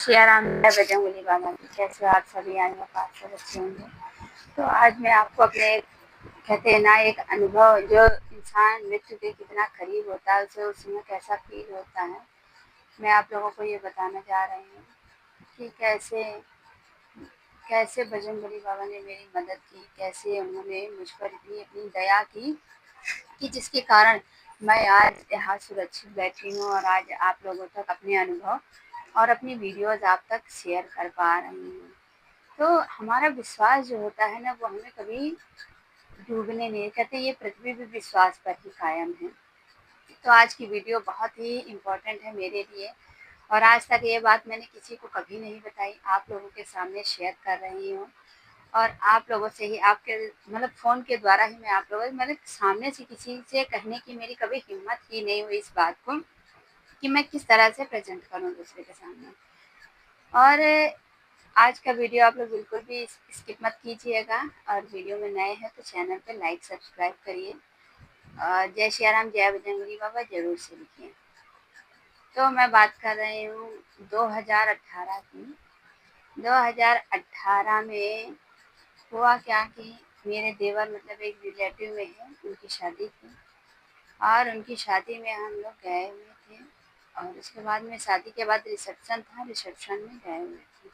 सियाराम मैं बजरंगबली बाबा की। कैसे आप सभी आई हो, आप सब अच्छे होंगे। तो आज मैं आपको अपने कहते हैं ना एक अनुभव जो इंसान मृत्यु के कितना करीब होता है उसे उसमें कैसा फील होता है, मैं आप लोगों को ये बताना चाह रही हूँ कि कैसे कैसे बजरंगबली बाबा ने मेरी मदद की, कैसे उन्होंने मुझ पर इतनी अपनी दया की कि जिसके कारण मैं आज यहाँ सुरक्षित बैठी हूँ और आज आप लोगों तक अपने अनुभव और अपनी वीडियोज़ आप तक शेयर कर पा रही हूँ। तो हमारा विश्वास जो होता है ना वो हमें कभी डूबने नहीं कहते, ये पृथ्वी भी विश्वास पर ही कायम है। तो आज की वीडियो बहुत ही इम्पोर्टेंट है मेरे लिए और आज तक ये बात मैंने किसी को कभी नहीं बताई, आप लोगों के सामने शेयर कर रही हूँ। और आप लोगों से ही आपके मतलब फ़ोन के द्वारा ही मैं आप लोगों मतलब सामने से किसी से कहने की मेरी कभी हिम्मत ही नहीं हुई इस बात को कि मैं किस तरह से प्रेज़ेंट करूँ दूसरे के सामने। और आज का वीडियो आप लोग बिल्कुल भी स्किप मत कीजिएगा और वीडियो में नए हैं तो चैनल पे लाइक सब्सक्राइब करिए और जय सिया राम जय बजरंगबली बाबा ज़रूर से लिखिए। तो मैं बात कर रही हूँ 2018 की। 2018 में हुआ क्या कि मेरे देवर मतलब एक रिलेटिव में है, उनकी शादी थी और उनकी शादी में हम लोग गए हुए थे और उसके बाद में शादी के बाद रिसेप्शन था, रिसेप्शन में गए हुए थे।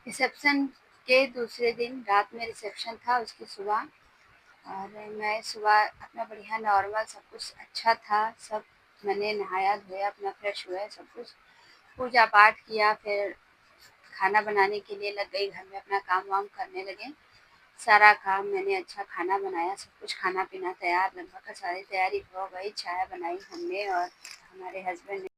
रिसेप्शन के दूसरे दिन रात में रिसेप्शन था, उसकी सुबह और मैं सुबह अपना बढ़िया नॉर्मल सब कुछ अच्छा था, सब मैंने नहाया धोया अपना फ्रेश हुआ सब कुछ पूजा पाठ किया, फिर खाना बनाने के लिए लग गई, घर में अपना काम वाम करने लगे। सारा काम मैंने अच्छा खाना बनाया, सब कुछ खाना पीना तैयार लगभग सारी तैयारी हो गई। चाय बनाई हमने और हमारे हस्बैंड ने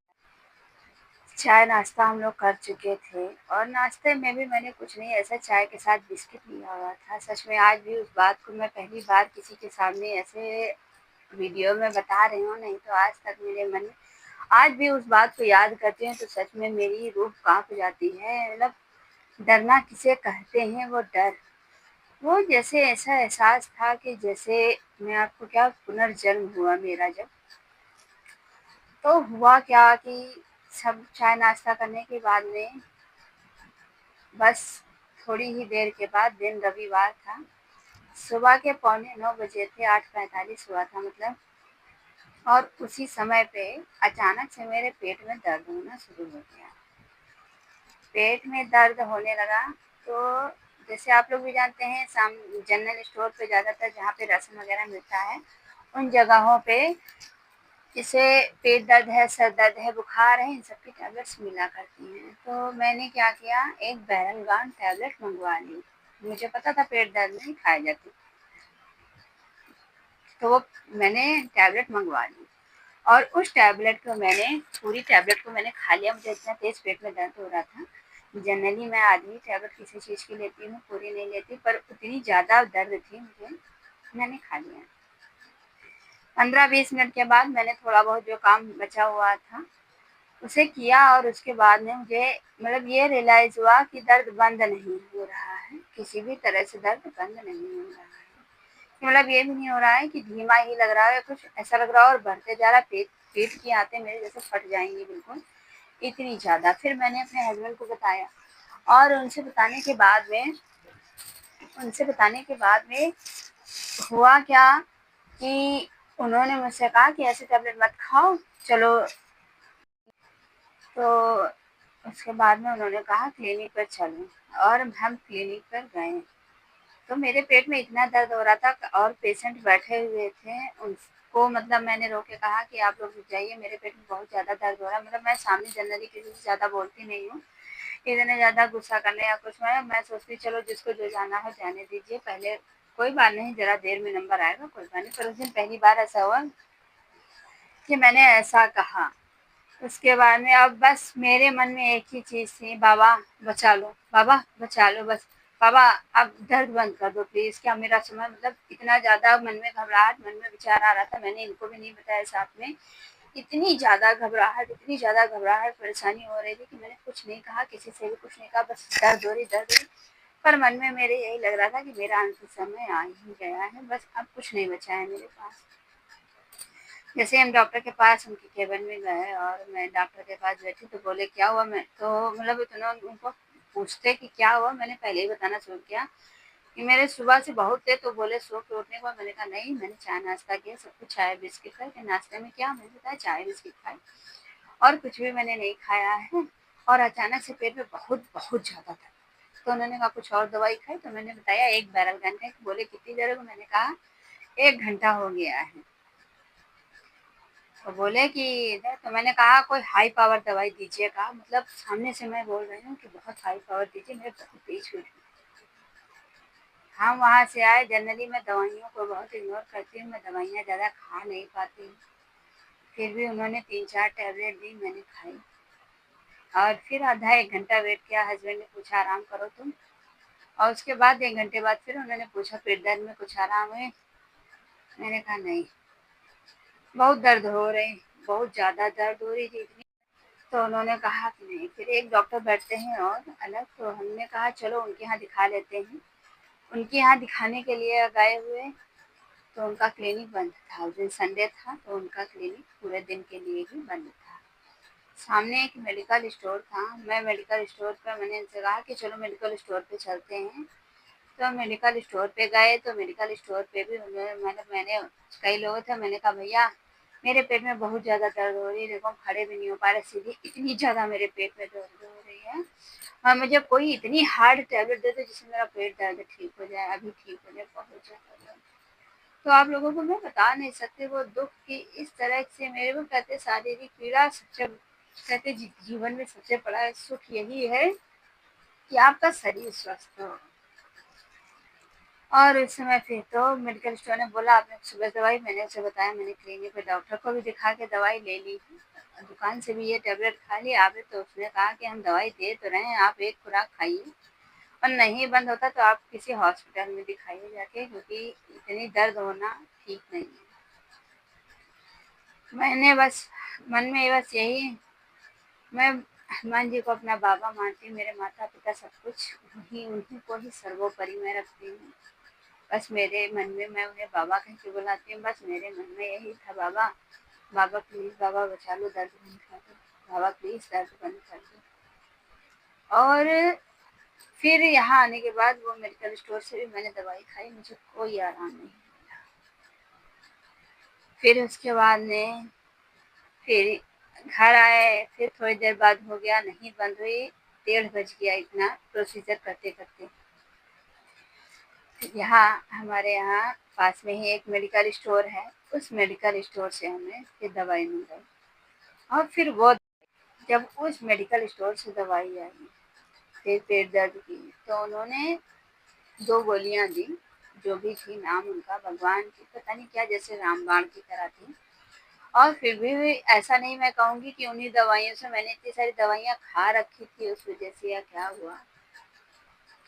चाय नाश्ता हम लोग कर चुके थे और नाश्ते में भी मैंने कुछ नहीं ऐसा चाय के साथ बिस्किट लिया हुआ था। सच में आज भी उस बात को मैं पहली बार किसी के सामने ऐसे वीडियो में बता रही हूँ, नहीं तो आज तक मेरे मन में आज भी उस बात को याद करती हूँ तो सच में मेरी रूह काँप जाती है। मतलब डरना किसे कहते हैं वो डर, वो जैसे ऐसा एहसास था कि जैसे मैं आपको क्या पुनर्जन्म हुआ मेरा जब। तो हुआ क्या कि सब चाय नाश्ता करने के बाद में बस थोड़ी ही देर के बाद दिन रविवार था, सुबह के 8:45 बजे थे, 8:45 हुआ था मतलब। और उसी समय पे अचानक से मेरे पेट में दर्द होना शुरू हो गया। पेट में दर्द होने लगा तो जैसे आप लोग भी जानते हैं जनरल स्टोर पे ज़्यादातर जहाँ पे राशन वगैरह मिलता है उन जगहों पे जैसे पेट दर्द है, सर दर्द है, बुखार है, इन सब की टैबलेट्स मिला करती हैं। तो मैंने क्या किया, एक बैरलगान टैबलेट मंगवा ली। मुझे पता था पेट दर्द नहीं खाई जाती, तो वो मैंने टैबलेट मंगवा ली और उस टैबलेट को मैंने पूरी टैबलेट को मैंने खा लिया। मुझे इतना तेज़ पेट में दर्द हो रहा था। जनरली मैं आधी टैबलेट किसी चीज़ की लेती हूँ, पूरी नहीं लेती, पर उतनी ज़्यादा दर्द थी मुझे, मैंने खा लिया। 15-20 मिनट के बाद मैंने थोड़ा बहुत जो काम बचा हुआ था उसे किया और उसके बाद में मुझे मतलब ये रियलाइज़ हुआ कि दर्द बंद नहीं हो रहा है, किसी भी तरह से दर्द बंद नहीं हो रहा है। मतलब ये भी नहीं हो रहा है कि धीमा ही लग रहा है, कुछ ऐसा लग रहा है और बढ़ते जा रहा है, पेट पेट की आंतें मेरे जैसे फट जाएंगी बिल्कुल, इतनी ज़्यादा। फिर मैंने अपने हस्बैंड को बताया और उनसे बताने के बाद में हुआ क्या कि उन्होंने मुझसे कहा कि ऐसे टैबलेट मत खाओ, चलो। तो उसके बाद में उन्होंने कहा क्लिनिक पर चलो और हम क्लिनिक पर गए। तो मेरे पेट में इतना दर्द हो रहा था और पेशेंट बैठे हुए थे, उनको मतलब मैंने रोक के कहा कि आप लोग रुक जाइए, मेरे पेट में बहुत ज़्यादा दर्द हो रहा है। मतलब मैं सामने जनरली किसी से ज़्यादा बोलती नहीं हूँ, इतने ज़्यादा गुस्सा करने या कुछ में मैं सोचती चलो जिसको जो जाना हो जाने दीजिए, पहले कोई बात नहीं, ज़रा देर में नंबर आएगा, कोई बात नहीं। पर उस दिन पहली बार ऐसा हुआ कि मैंने ऐसा कहा। उसके बाद में अब बस मेरे मन में एक ही चीज़ थी, बाबा बचा लो, बाबा बचा लो, बस बाबा अब दर्द बंद कर दो प्लीज़। क्या मेरा समय मतलब इतना ज़्यादा मन में घबराहट, मन में विचार आ रहा था, मैंने इनको भी नहीं बताया साथ में। इतनी ज़्यादा घबराहट, परेशानी हो रही थी कि मैंने कुछ नहीं कहा, किसी से भी कुछ नहीं कहा, बस दर्द हो रही। पर मन में मेरे यही लग रहा था कि मेरा अंतिम समय आ ही गया है, बस अब कुछ नहीं बचा है मेरे पास। जैसे हम डॉक्टर के पास उनके केबिन में गए और मैं डॉक्टर के पास बैठी तो बोले क्या हुआ? मैं तो मतलब इतना उनको पूछते कि क्या हुआ, मैंने पहले ही बताना शुरू किया कि मेरे सुबह से बहुत थे। तो बोले सो के उठने के बाद। मैंने कहा नहीं, मैंने चाय नाश्ता किया, सब कुछ चाय बिस्किट खाए। कि नाश्ते में क्या? मैंने बताया चाय बिस्किट खाए और कुछ भी मैंने नहीं खाया है। और अचानक से पेट में बहुत बहुत ज़्यादा था। तो उन्होंने कहा कुछ और दवाई खाई? तो मैंने बताया 1 बैरल घंटे। बोले कितनी देर हो? मैंने कहा 1 घंटा हो गया है। तो बोले कि इधर। तो मैंने कहा कोई हाई पावर दवाई दीजिएगा, मतलब सामने से मैं बोल रही हूँ कि बहुत हाई पावर दीजिए, मेरे बहुत तेज पेट में। हम वहाँ से आए। जनरली मैं दवाइयों को बहुत इग्नोर करती हूँ, मैं दवाइयाँ ज़्यादा खा नहीं पाती हूँ। फिर भी उन्होंने 3-4 टैबलेट दी, मैंने खाई और फिर आधा 1 घंटा वेट किया। हस्बैंड ने पूछा आराम करो तुम। और उसके बाद 1 घंटे बाद फिर उन्होंने पूछा पेट दर्द में कुछ आराम है? मैंने कहा नहीं, बहुत दर्द हो रही, बहुत ज़्यादा दर्द हो रही थी इतनी। तो उन्होंने कहा कि नहीं, फिर एक डॉक्टर बैठते हैं और अलग। तो हमने कहा चलो उनके यहाँ दिखा लेते हैं। उनके यहाँ दिखाने के लिए गए हुए। तो उनका क्लिनिक बंद था, उस दिन संडे था, तो उनका क्लिनिक पूरे दिन के लिए ही बंद था। सामने एक मेडिकल स्टोर था। मैं मेडिकल स्टोर पर मैंने इनसे कहा कि चलो मेडिकल स्टोर पे चलते हैं। तो मेडिकल स्टोर पे गए। तो मेडिकल स्टोर पे भी उन्होंने मैंने कई लोग थे। मैंने कहा भैया मेरे पेट में बहुत ज़्यादा दर्द हो रही है, देखो हम खड़े भी नहीं हो पा रहे, सीधे इतनी ज़्यादा मेरे पेट में दर्द हो रही है और मुझे कोई इतनी हार्ड टैबलेट दे दो जिससे मेरा पेट दर्द ठीक हो जाए, अभी ठीक हो जाए, बहुत ज़्यादा दर्द। तो आप लोगों को मैं बता नहीं सकती वो दुःख कि इस तरह से मेरे को कहते शारीरिक पीड़ा सबसे कहते जीवन में सबसे बड़ा सुख यही है कि आपका शरीर स्वस्थ हो। और इस समय फिर तो मेडिकल स्टोर ने बोला आपने सुबह दवाई, मैंने उसे बताया मैंने क्लिनिक पे डॉक्टर को भी दिखा के दवाई ले ली, दुकान से भी ये टैबलेट खा ली आपने। तो उसने कहा कि हम दवाई दे तो रहे हैं, आप एक खुराक खाइए और नहीं बंद होता तो आप किसी हॉस्पिटल में दिखाइए जाके, क्योंकि इतनी दर्द होना ठीक नहीं है। मैंने बस मन में बस यही, मैं हनुमान जी को अपना बाबा मानती हूँ, मेरे माता पिता सब कुछ वही, उन्हीं को ही सर्वोपरि में रखती हूँ। बस मेरे मन में मैं उन्हें बाबा कह के बुलाती हूँ। बस मेरे मन में यही था बाबा, बाबा प्लीज़, बाबा बचा लो, दर्द बंद कर दो, बाबा प्लीज़ दर्द बंद कर दो। और फिर यहाँ आने के बाद वो मेडिकल स्टोर से भी मैंने दवाई खाई, मुझे कोई आराम नहीं मिला। फिर उसके बाद में फिर घर आए, फिर थोड़ी देर बाद हो गया, नहीं बंद हुई, 1:30 बज गया इतना प्रोसीजर करते करते। यहाँ हमारे यहाँ पास में ही एक मेडिकल स्टोर है, उस मेडिकल स्टोर से हमने फिर दवाई मंगाई। और फिर वो जब उस मेडिकल स्टोर से दवाई आई फिर पेट दर्द की, तो उन्होंने 2 गोलियाँ दी, जो भी थी नाम उनका भगवान की पता नहीं क्या, जैसे रामबाण की तरह थी। और फिर भी ऐसा नहीं मैं कहूँगी कि उन्हीं दवाइयों से, मैंने इतनी सारी दवाइयाँ खा रखी थी उस वजह से या क्या हुआ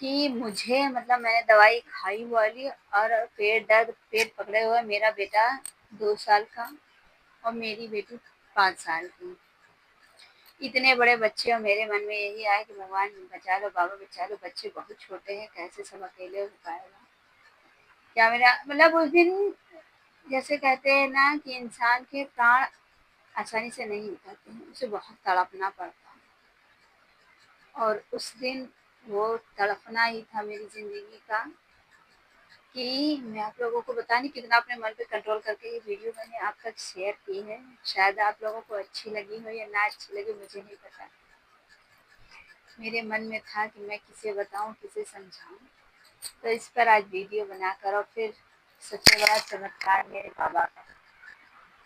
कि मुझे मतलब मैंने दवाई खाई वाली और पेट दर्द, पेट पकड़े हुए। मेरा बेटा 2 साल का और मेरी बेटी 5 साल की। इतने बड़े बच्चे और मेरे मन में यही आया कि भगवान बचा लो, बाबा बचा लो, बच्चे बहुत छोटे हैं, कैसे सब अकेले हो पाएगा। क्या मेरा मतलब उस दिन जैसे कहते हैं ना कि इंसान के प्राण आसानी से नहीं निकलते हैं, उसे बहुत तड़पना पड़ता है। और उस दिन वो तड़पना ही था मेरी ज़िंदगी का कि मैं आप लोगों को पता नहीं कितना अपने मन पे कंट्रोल करके ये वीडियो मैंने आप तक शेयर की है। शायद आप लोगों को अच्छी लगी हो या ना अच्छी लगी, मुझे नहीं पता। मेरे मन में था कि मैं किसे बताऊँ, किसे समझाऊँ। तो इस पर आज वीडियो बनाकर और फिर सबसे बड़ा चमत्कार मेरे बाबा का,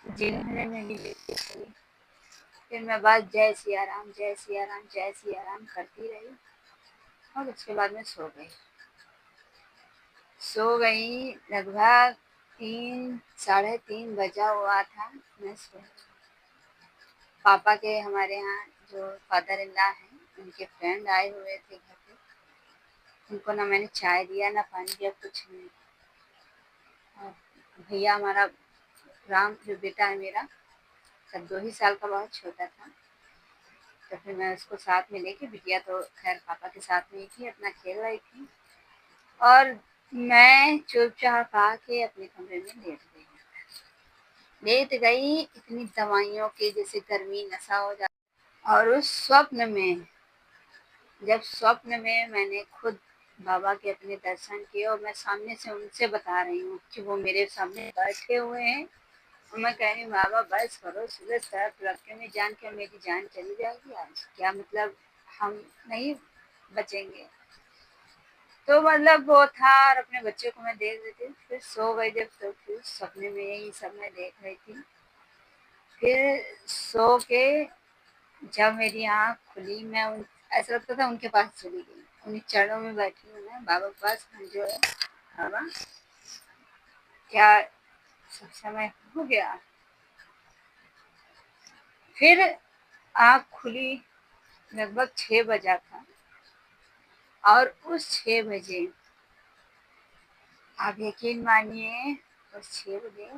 जिन्होंने मेरी बेटी को, फिर मैं बस जय सिया राम, जय सिया राम, जय सिया राम करती रही और उसके बाद मैं सो गई। लगभग 3 साढ़े 3 बजा हुआ था, मैं सो गई। पापा के हमारे यहाँ जो फादर इन लॉ हैं, उनके फ्रेंड आए हुए थे घर पे। उनको ना मैंने चाय दिया, ना पानी दिया, कुछ नहीं। और भैया हमारा राम जो बेटा है मेरा, तब 2 ही साल का, बहुत छोटा था। तो फिर मैं उसको साथ में लेके, बिटिया तो खैर पापा के साथ में ही थी, अपना खेल रही थी और मैं चुपचाप आके अपने कमरे में लेट गई। लेट गई, इतनी दवाइयों की जैसे गर्मी नशा हो जाता। और उस स्वप्न में, जब स्वप्न में मैंने खुद बाबा के अपने दर्शन किए और मैं सामने से उनसे बता रही हूँ कि वो मेरे सामने बैठे हुए हैं और मैं कह रही हूँ बाबा बस करो, सुबह सर रखे में जान के मेरी जान चली जाएगी आज, क्या मतलब हम नहीं बचेंगे। तो मतलब वो था और अपने बच्चे को मैं देख रही थी, फिर सो गई जब, तो फिर सपने में यही सब मैं देख रही थी। फिर सो के जब मेरी आँख खुली, मैं उन ऐसा लगता था उनके पास चली गई, उन्हीं चरणों में बैठी हूँ मैं बाबा के पास। जो है बाबा, क्या सब समय हो गया? फिर आँख खुली, लगभग 6 बजा था और उस 6 बजे आप यकीन मानिए, उस 6 बजे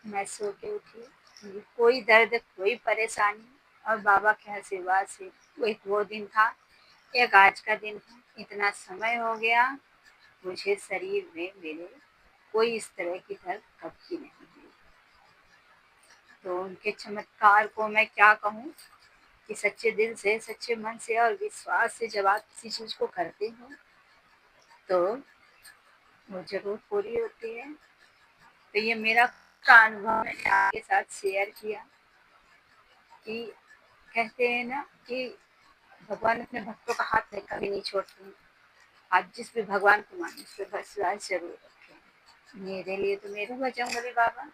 मैं सो के उठी। मुझे कोई दर्द, कोई परेशानी, और बाबा के आशीर्वाद से वो एक वो दिन था, एक आज का दिन है। इतना समय हो गया, मुझे शरीर में मेरे कोई इस तरह की दर्द कभी नहीं हुई। तो उनके चमत्कार को मैं क्या कहूँ कि सच्चे दिल से, सच्चे मन से और विश्वास से जब आप किसी चीज़ को करते हो तो वो ज़रूर पूरी होती है। तो ये मेरा का अनुभव मैंने आपके साथ शेयर किया कि कहते हैं ना कि भगवान अपने भक्तों का हाथ नहीं कभी नहीं छोड़ते। आप जिस भी भगवान को माने उस पर विश्वास ज़रूर रखें। मेरे लिए तो मेरे बजरंगबली बाबा,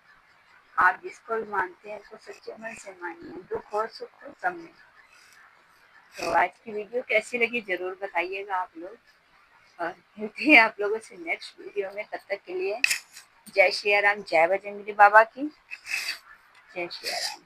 आप जिसको भी मानते हैं उसको सच्चे मन से मानिए, दुख हो सुख हो सब में। तो आज की वीडियो कैसी लगी ज़रूर बताइएगा आप लोग, और मिलते हैं आप लोगों से नेक्स्ट वीडियो में। तब तक के लिए जय श्री राम, जय बजरंगबली बाबा की, जय श्री राम।